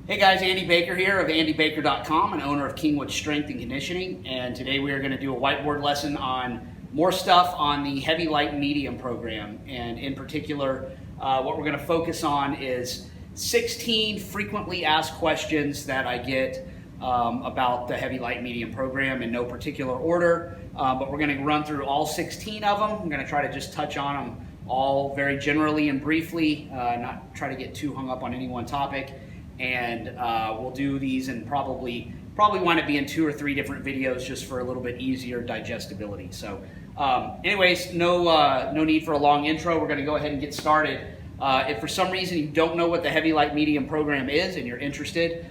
Hey guys, Andy Baker here of andybaker.com and owner of Kingwood Strength and Conditioning, and today we are going to do a whiteboard lesson on more stuff on the heavy, light, medium program. And in particular, what we're going to focus on is 16 frequently asked questions that I get about the heavy, light, medium program in no particular order, but we're going to run through all 16 of them. I'm going to try to just touch on them all very generally and briefly, not try to get too hung up on any one topic. And we'll do these and probably want to be in 2 or 3 different videos just for a little bit easier digestibility. So anyways, no need for a long intro. We're going to go ahead and get started. If for some reason you don't know what the heavy, light, medium program is and you're interested,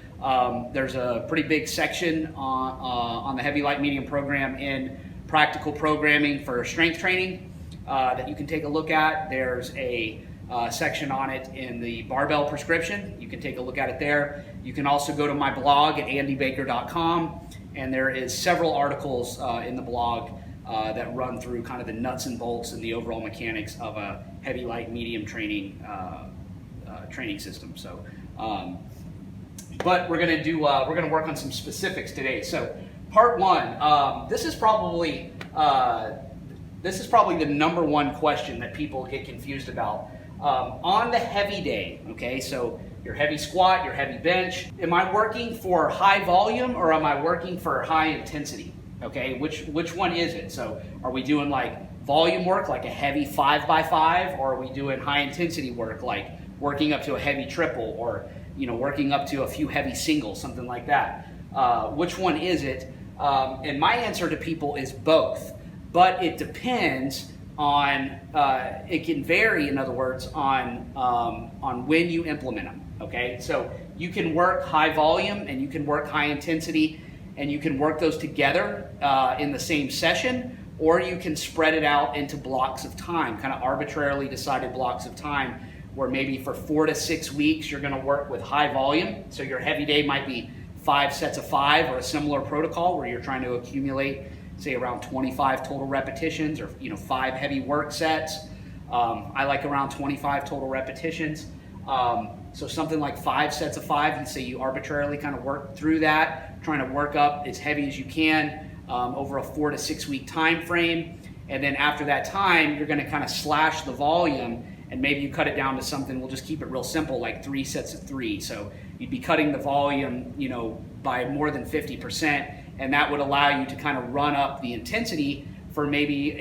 there's a pretty big section on the heavy, light, medium program in practical programming for strength training that you can take a look at. There's a section on it in the Barbell prescription. You can take a look at it there. You can also go to my blog at andybaker.com, and there is several articles in the blog that run through kind of the nuts and bolts and the overall mechanics of a heavy, light, medium training system. So, but we're going to work on some specifics today. So, part 1. This is probably the number 1 question that people get confused about. On the heavy day, okay, so your heavy squat, your heavy bench, am I working for high volume or am I working for high intensity? Okay, which one is it? So are we doing like volume work, like a heavy 5x5, or are we doing high intensity work, like working up to a heavy triple, or working up to a few heavy singles, something like that? Which one is it? And my answer to people is both, but it depends on it can vary, in other words, on when you implement them. Okay, so you can work high volume and you can work high intensity, and you can work those together in the same session, or you can spread it out into blocks of time, kind of arbitrarily decided blocks of time, where maybe for 4 to 6 weeks you're going to work with high volume. So your heavy day might be 5 sets of 5, or a similar protocol where you're trying to accumulate, say, around 25 total repetitions, or 5 heavy work sets. I like around 25 total repetitions. So something like 5 sets of 5, you say you arbitrarily kind of work through that, trying to work up as heavy as you can over a 4 to 6 week time frame. And then after that time, you're going to kind of slash the volume, and maybe you cut it down to something, we'll just keep it real simple, like 3 sets of 3. So you'd be cutting the volume, by more than 50%. And that would allow you to kind of run up the intensity for maybe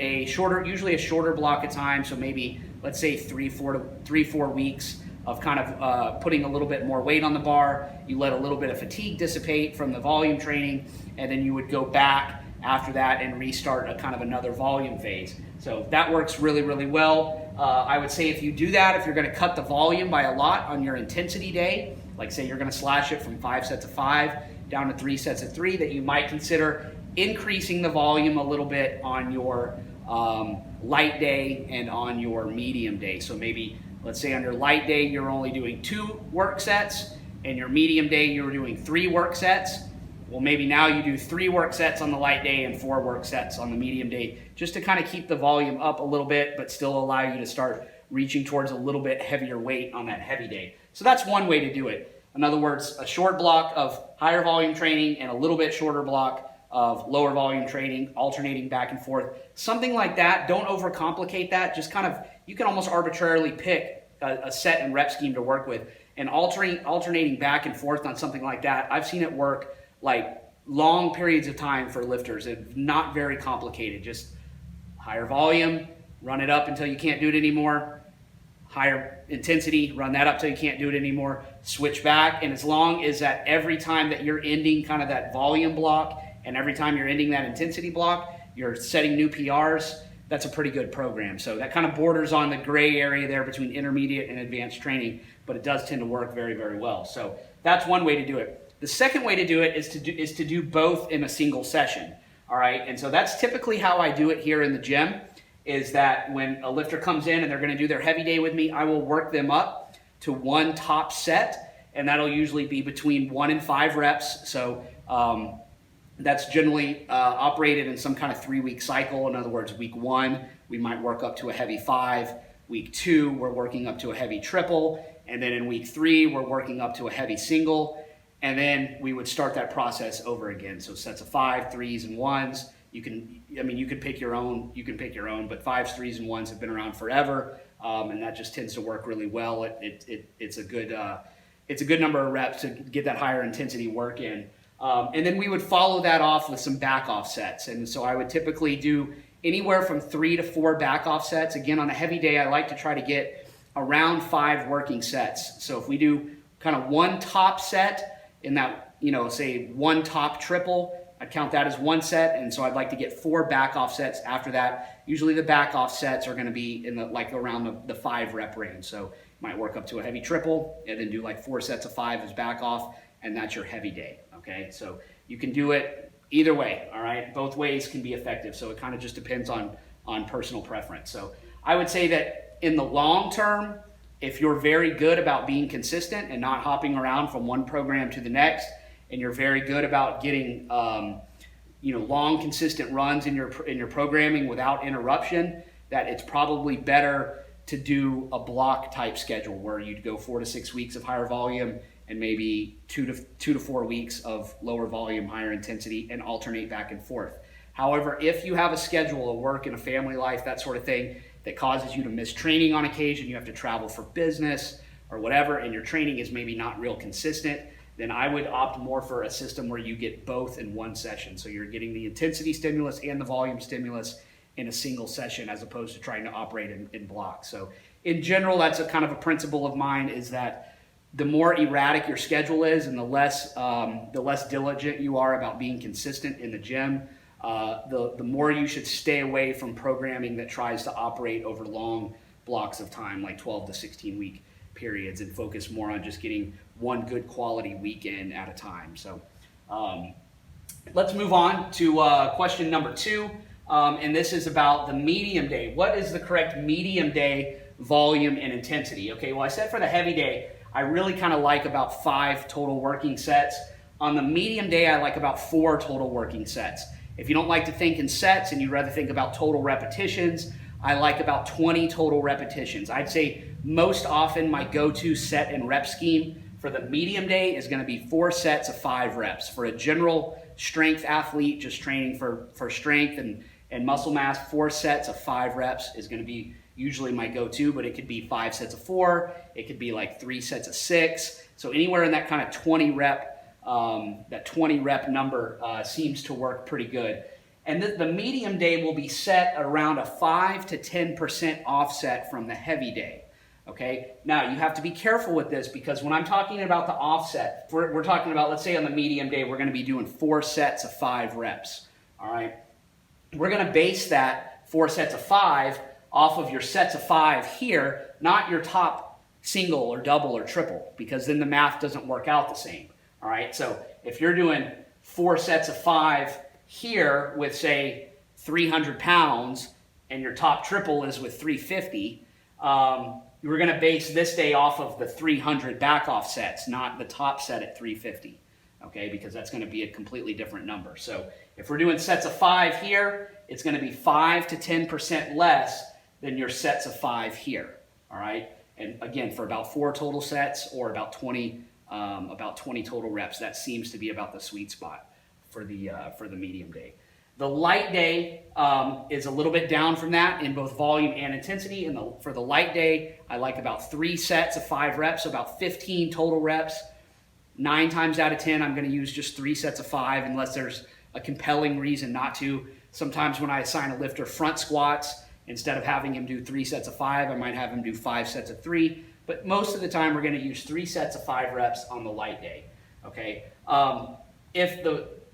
usually a shorter block of time. So maybe, let's say 3-4 weeks of kind of putting a little bit more weight on the bar. You let a little bit of fatigue dissipate from the volume training, and then you would go back after that and restart a kind of another volume phase. So that works really, really well. I would say if you do that, if you're going to cut the volume by a lot on your intensity day, like say you're going to slash it from 5 sets of 5 down to 3 sets of 3, that you might consider increasing the volume a little bit on your light day and on your medium day. So maybe, let's say on your light day, you're only doing 2 work sets, and your medium day, you're doing 3 work sets. Well, maybe now you do 3 work sets on the light day and 4 work sets on the medium day, just to kind of keep the volume up a little bit, but still allow you to start reaching towards a little bit heavier weight on that heavy day. So that's one way to do it. In other words, a short block of higher volume training and a little bit shorter block of lower volume training, alternating back and forth. Something like that. Don't overcomplicate that. Just kind of, you can almost arbitrarily pick a set and rep scheme to work with, and alternating back and forth on something like that. I've seen it work like long periods of time for lifters. It's not very complicated. Just higher volume, run it up until you can't do it anymore. Higher intensity, run that up till you can't do it anymore, switch back, and as long as that every time that you're ending kind of that volume block and every time you're ending that intensity block, you're setting new PRs, that's a pretty good program. So that kind of borders on the gray area there between intermediate and advanced training, but it does tend to work very, very well. So that's one way to do it. The second way to do it is to do both in a single session, all right? And so that's typically how I do it here in the gym, is that when a lifter comes in and they're going to do their heavy day with me, I will work them up to 1 top set, and that'll usually be between 1 and 5 reps. So that's generally operated in some kind of 3-week cycle. In other words, week 1, we might work up to a heavy 5. Week 2, we're working up to a heavy triple. And then in week 3, we're working up to a heavy single. and then we would start that process over again. So sets of 5, 3s, and 1s. You could pick your own. You can pick your own, but 5s, 3s, and 1s have been around forever, and that just tends to work really well. It's a good number of reps to get that higher intensity work in. And then we would follow that off with some back off sets. And so I would typically do anywhere from 3 to 4 back off sets. Again, on a heavy day, I like to try to get around 5 working sets. So if we do kind of one top set in that, say one top triple, I'd count that as one set. And so I'd like to get 4 back off sets after that. Usually the back off sets are going to be in around the 5 rep range. So you might work up to a heavy triple and then do like 4 sets of 5 as back off, and that's your heavy day. Okay, so you can do it either way, all right? Both ways can be effective, so it kind of just depends on personal preference. So I would say that in the long term, if you're very good about being consistent and not hopping around from one program to the next, and you're very good about getting long, consistent runs in your programming without interruption, that it's probably better to do a block type schedule where you'd go 4 to 6 weeks of higher volume and maybe 2 to 4 weeks of lower volume, higher intensity, and alternate back and forth. However, if you have a schedule, a work and a family life, that sort of thing, that causes you to miss training on occasion, you have to travel for business or whatever, and your training is maybe not real consistent, then I would opt more for a system where you get both in one session. So you're getting the intensity stimulus and the volume stimulus in a single session, as opposed to trying to operate in blocks. So in general, that's a kind of a principle of mine, is that the more erratic your schedule is and the less diligent you are about being consistent in the gym, the more you should stay away from programming that tries to operate over long blocks of time, like 12 to 16 week periods, and focus more on just getting one good quality weekend at a time. So let's move on to question number 2. And this is about the medium day. What is the correct medium day volume and intensity? Okay, well, I said for the heavy day, I really kind of like about 5 total working sets. On the medium day, I like about 4 total working sets. If you don't like to think in sets and you'd rather think about total repetitions, I like about 20 total repetitions. I'd say most often my go-to set and rep scheme for the medium day is going to be 4 sets of 5 reps. For a general strength athlete just training for strength and muscle mass, 4 sets of 5 reps is going to be usually my go-to, but it could be 5 sets of 4, it could be like 3 sets of 6. So anywhere in that kind of 20 rep number seems to work pretty good. And the medium day will be set around a 5 to 10% offset from the heavy day. Okay, now you have to be careful with this, because when I'm talking about the offset, we're talking about, let's say on the medium day, we're going to be doing 4 sets of 5 reps. All right, we're going to base that 4 sets of 5 off of your sets of 5 here, not your top single or double or triple, because then the math doesn't work out the same. All right, so if you're doing 4 sets of 5 here with, say, 300 pounds, and your top triple is with 350, we're going to base this day off of the 300 back off sets, not the top set at 350, okay, because that's going to be a completely different number. So if we're doing sets of 5 here, it's going to be 5 to 10% less than your sets of 5 here, all right? And again, for about 4 total sets or about 20 total reps, that seems to be about the sweet spot for the medium day. The light day is a little bit down from that in both volume and intensity. For the light day, I like about 3 sets of 5 reps, so about 15 total reps. 9 times out of 10, I'm going to use just 3 sets of 5 unless there's a compelling reason not to. Sometimes when I assign a lifter front squats, instead of having him do 3 sets of 5, I might have him do 5 sets of 3. But most of the time, we're going to use 3 sets of 5 reps on the light day. Okay. If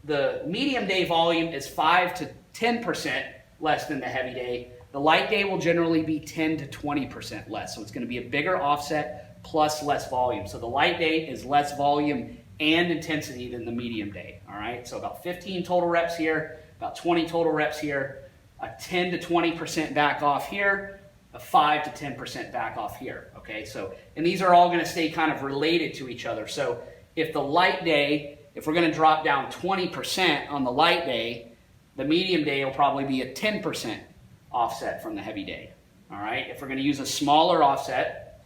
the medium day volume is 5 to 10% less than the heavy day, the light day will generally be 10 to 20% less. So it's going to be a bigger offset plus less volume. So the light day is less volume and intensity than the medium day. All right. So about 15 total reps here, about 20 total reps here, a 10 to 20% back off here, a 5 to 10% back off here. Okay. So, and these are all going to stay kind of related to each other. So if the light day, if we're going to drop down 20% on the light day, the medium day will probably be a 10% offset from the heavy day. All right. If we're going to use a smaller offset,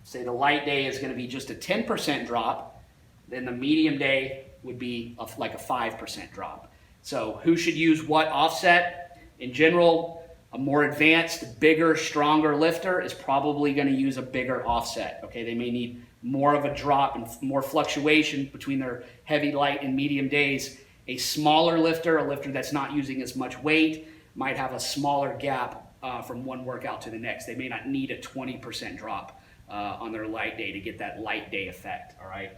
say the light day is going to be just a 10% drop, then the medium day would be like a 5% drop. So who should use what offset? In general, a more advanced, bigger, stronger lifter is probably going to use a bigger offset. Okay, they may need more of a drop and more fluctuation between their heavy, light, and medium days. A smaller lifter, a lifter that's not using as much weight, might have a smaller gap from one workout to the next. They may not need a 20% drop on their light day to get that light day effect. All right.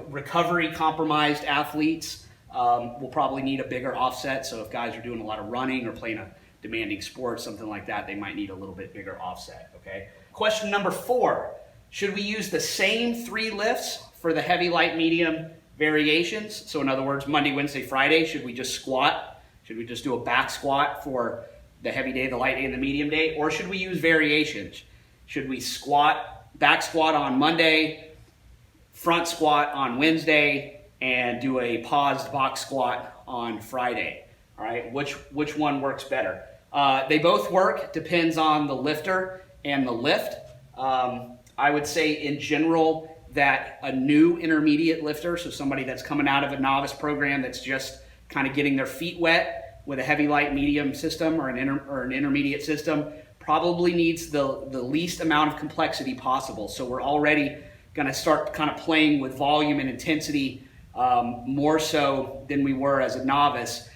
Recovery compromised athletes will probably need a bigger offset. So if guys are doing a lot of running or playing a demanding sport, something like that, they might need a little bit bigger offset. Okay. Question number 4. Should we use the same 3 lifts for the heavy, light, medium variations? So in other words, Monday, Wednesday, Friday, should we just squat? Should we just do a back squat for the heavy day, the light day, and the medium day? Or should we use variations? Should we back squat on Monday, front squat on Wednesday, and do a paused box squat on Friday? All right, which one works better? They both work, depends on the lifter and the lift. I would say in general that a new intermediate lifter, so somebody that's coming out of a novice program that's just kind of getting their feet wet with a heavy, light, medium system or an intermediate system, probably needs the least amount of complexity possible. So we're already going to start kind of playing with volume and intensity more so than we were as a novice.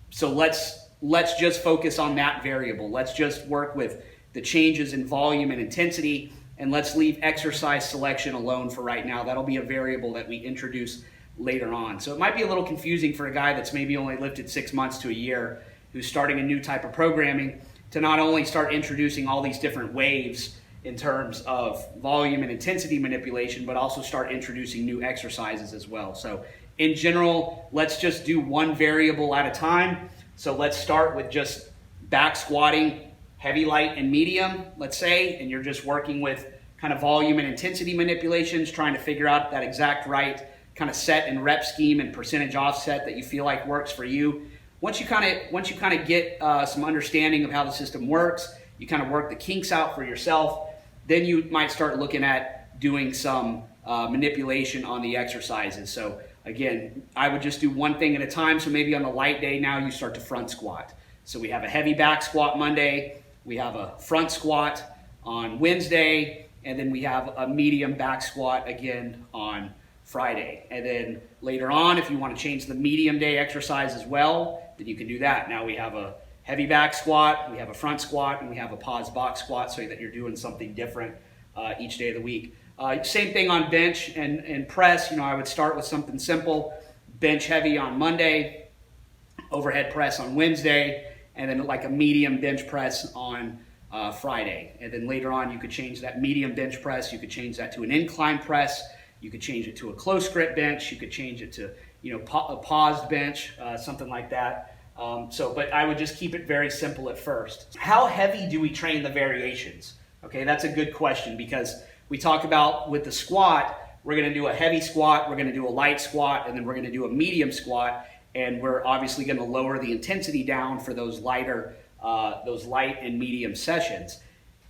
So let's just focus on that variable. Let's just work with the changes in volume and intensity, and let's leave exercise selection alone for right now. That'll be a variable that we introduce later on. So it might be a little confusing for a guy that's maybe only lifted 6 months to a year, who's starting a new type of programming, to not only start introducing all these different waves in terms of volume and intensity manipulation, but also start introducing new exercises as well. So in general, let's just do one variable at a time. So let's start with just back squatting, heavy, light, and medium, let's say, and you're just working with kind of volume and intensity manipulations, trying to figure out that exact right kind of set and rep scheme and percentage offset that you feel like works for you. Once you kind of get some understanding of how the system works, you kind of work the kinks out for yourself, then you might start looking at doing some manipulation on the exercises. So again, I would just do one thing at a time. So maybe on the light day now you start to front squat. So we have a heavy back squat Monday, we have a front squat on Wednesday, and then we have a medium back squat again on Friday. And then later on, if you want to change the medium day exercise as well, then you can do that. Now we have a heavy back squat, we have a front squat, and we have a paused box squat, so that you're doing something different each day of the week. Same thing on bench and press. I would start with something simple. Bench heavy on Monday, overhead press on Wednesday, and then like a medium bench press on Friday. And then later on, you could change that medium bench press, you could change that to an incline press, you could change it to a close grip bench, you could change it to a paused bench, something like that. But I would just keep it very simple at first. How heavy do we train the variations? Okay, that's a good question, because we talk about with the squat, we're going to do a heavy squat, we're going to do a light squat, and then we're going to do a medium squat, and we're obviously going to lower the intensity down for those light and medium sessions.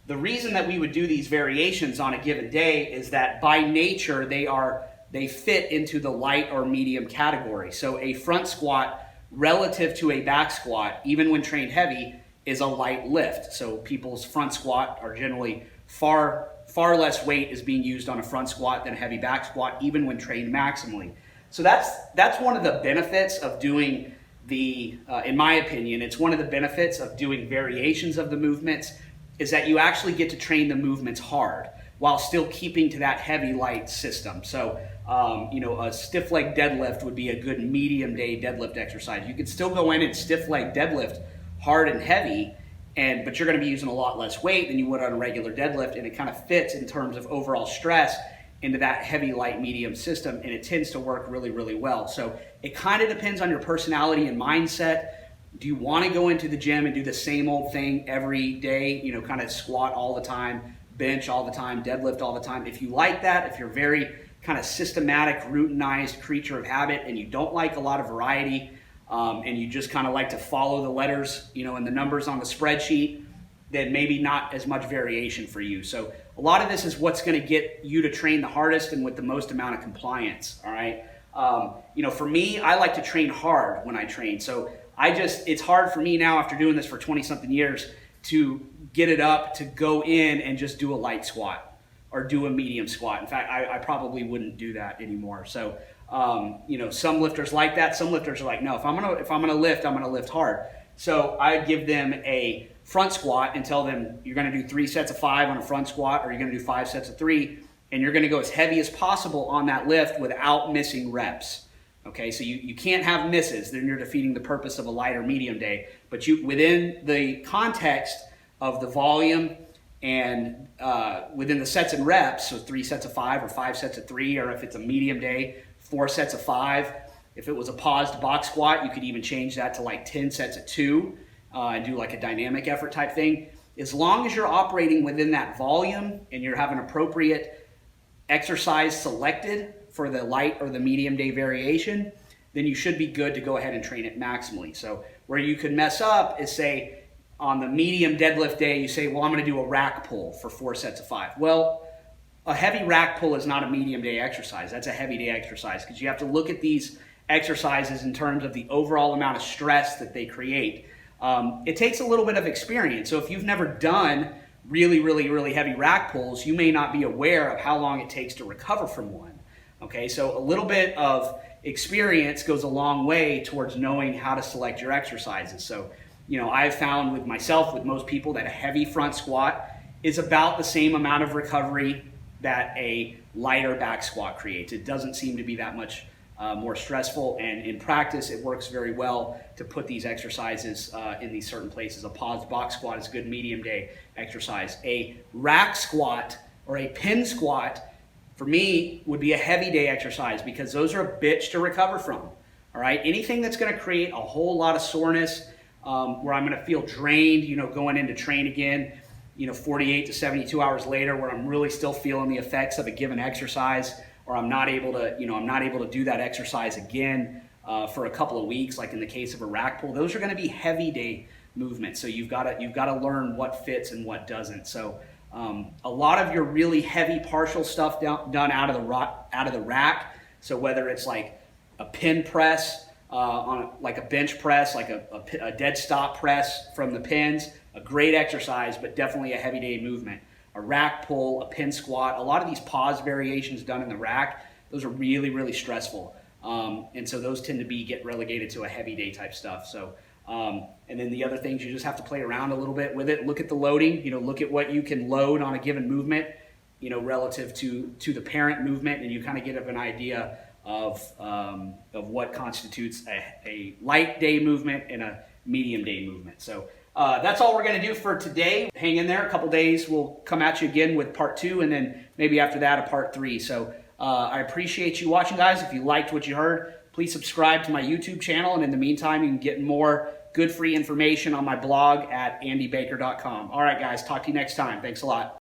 The reason that we would do these variations on a given day is that by nature they fit into the light or medium category. So a front squat relative to a back squat, even when trained heavy, is a light lift. So people's front squat are generally far less weight is being used on a front squat than a heavy back squat, even when trained maximally. So that's one of the benefits of doing in my opinion, it's one of the benefits of doing variations of the movements, is that you actually get to train the movements hard while still keeping to that heavy light system. So a stiff leg deadlift would be a good medium day deadlift exercise. You could still go in and stiff leg deadlift hard and heavy, but you're going to be using a lot less weight than you would on a regular deadlift, and it kind of fits in terms of overall stress into that heavy, light, medium system, and it tends to work really, really well. So it kind of depends on your personality and mindset. Do you want to go into the gym and do the same old thing every day, kind of squat all the time, bench all the time, deadlift all the time? If you like that, if you're very kind of systematic, routinized creature of habit, and you don't like a lot of variety, and you just kind of like to follow the letters, and the numbers on the spreadsheet, then maybe not as much variation for you. So a lot of this is what's going to get you to train the hardest and with the most amount of compliance. All right. For me, I like to train hard when I train. So it's hard for me now after doing this for 20 something years to get it up to go in and just do a light squat or do a medium squat. In fact, I probably wouldn't do that anymore. So, some lifters like that. Some lifters are like, no, if I'm gonna lift, I'm gonna lift hard. So I give them a front squat and tell them you're gonna do 3 sets of 5 on a front squat, or you're gonna do 5 sets of 3, and you're gonna go as heavy as possible on that lift without missing reps. Okay, so you can't have misses, then you're defeating the purpose of a light or medium day. But within the context of the volume and within the sets and reps, so 3 sets of 5 or 5 sets of 3, or if it's a medium day, 4 sets of 5. If it was a paused box squat, you could even change that to like 10 sets of 2 and do like a dynamic effort type thing. As long as you're operating within that volume and you're having appropriate exercise selected for the light or the medium day variation, then you should be good to go ahead and train it maximally. So where you could mess up is, say, on the medium deadlift day, you say, well, I'm going to do a rack pull for 4 sets of 5. Well, a heavy rack pull is not a medium day exercise. That's a heavy day exercise, because you have to look at these exercises in terms of the overall amount of stress that they create. It takes a little bit of experience. So if you've never done really, really, really heavy rack pulls, you may not be aware of how long it takes to recover from one. Okay, so a little bit of experience goes a long way towards knowing how to select your exercises. So, I've found with myself, with most people, that a heavy front squat is about the same amount of recovery that a lighter back squat creates. It doesn't seem to be that much more stressful, and in practice it works very well to put these exercises in these certain places. A paused box squat is a good medium day exercise. A rack squat or a pin squat for me would be a heavy day exercise, because those are a bitch to recover from. All right, anything that's going to create a whole lot of soreness, where I'm going to feel drained, going into train again, 48 to 72 hours later, where I'm really still feeling the effects of a given exercise, or I'm not able to do that exercise again for a couple of weeks, like in the case of a rack pull. Those are going to be heavy day movements. So you've got to learn what fits and what doesn't. So a lot of your really heavy partial stuff done out of the rack. So whether it's like a pin press like a bench press, like a dead stop press from the pins, a great exercise, but definitely a heavy day movement. A rack pull, a pin squat, a lot of these pause variations done in the rack, those are really, really stressful. And so those tend to get relegated to a heavy day type stuff. So, and then the other things, you just have to play around a little bit with it. Look at the loading, look at what you can load on a given movement, relative to the parent movement, and you kind of get an idea of what constitutes a light day movement and a medium day movement. So that's all we're going to do for today. Hang in there. A couple days, we'll come at you again with part 2, and then maybe after that a part 3. So I appreciate you watching, guys. If you liked what you heard, please subscribe to my YouTube channel, and in the meantime, you can get more good free information on my blog at andybaker.com. All right, guys, talk to you next time. Thanks a lot.